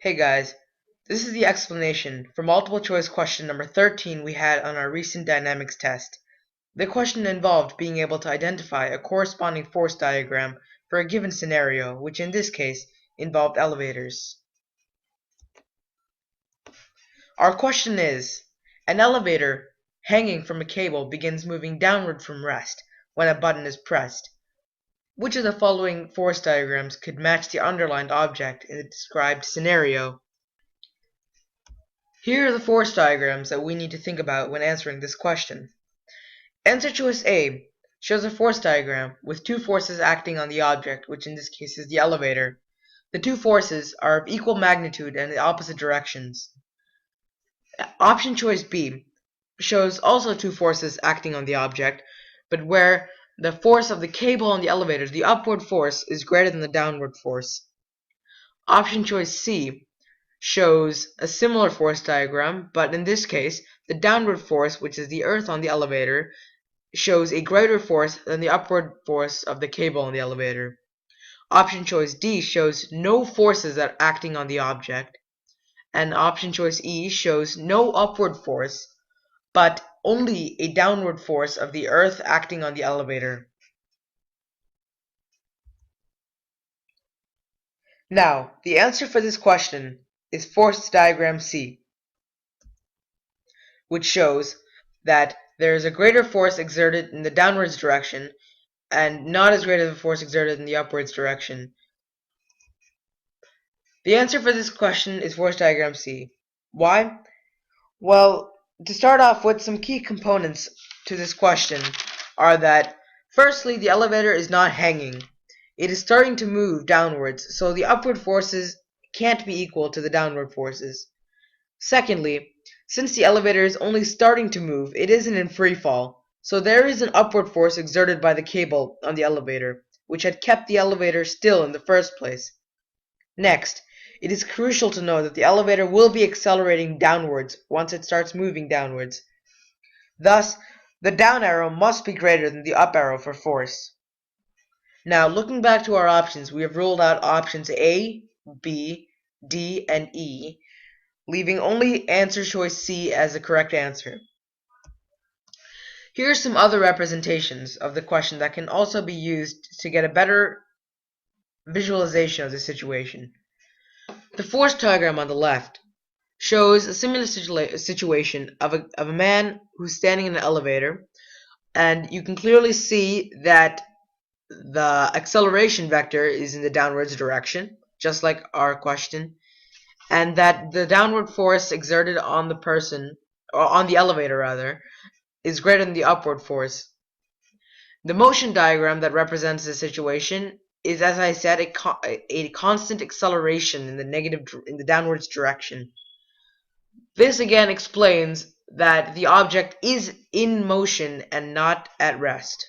Hey guys, this is the explanation for multiple choice question number 13 we had on our recent dynamics test. The question involved being able to identify a corresponding force diagram for a given scenario, which in this case involved elevators. Our question is, an elevator hanging from a cable begins moving downward from rest when a button is pressed. Which of the following force diagrams could match the underlined object in the described scenario? Here are the force diagrams that we need to think about when answering this question. Answer choice A shows a force diagram with two forces acting on the object, which in this case is the elevator. The two forces are of equal magnitude and in opposite directions. Option choice B shows also two forces acting on the object, but where the force of the cable on the elevator, the upward force, is greater than the downward force. Option choice C shows a similar force diagram, but in this case, the downward force, which is the earth on the elevator, shows a greater force than the upward force of the cable on the elevator. Option choice D shows no forces that are acting on the object, and option choice E shows no upward force, but only a downward force of the earth acting on the elevator. Now, the answer for this question is force diagram C, which shows that there is a greater force exerted in the downwards direction and not as great of a force exerted in the upwards direction. The answer for this question is force diagram C. Why? Well, to start off with, some key components to this question are that, firstly, the elevator is not hanging. It is starting to move downwards, so the upward forces can't be equal to the downward forces. Secondly, since the elevator is only starting to move, it isn't in free fall, so there is an upward force exerted by the cable on the elevator, which had kept the elevator still in the first place. Next, it is crucial to know that the elevator will be accelerating downwards once it starts moving downwards. Thus, the down arrow must be greater than the up arrow for force. Now, looking back to our options, we have ruled out options A, B, D, and E, leaving only answer choice C as the correct answer. Here are some other representations of the question that can also be used to get a better visualization of the situation. The force diagram on the left shows a similar situation of a man who's standing in an elevator, and you can clearly see that the acceleration vector is in the downwards direction, just like our question, and that the downward force exerted on the person, or on the elevator rather, is greater than the upward force. The motion diagram that represents the situation is, as I said, a constant acceleration in the downwards direction. This again explains that the object is in motion and not at rest.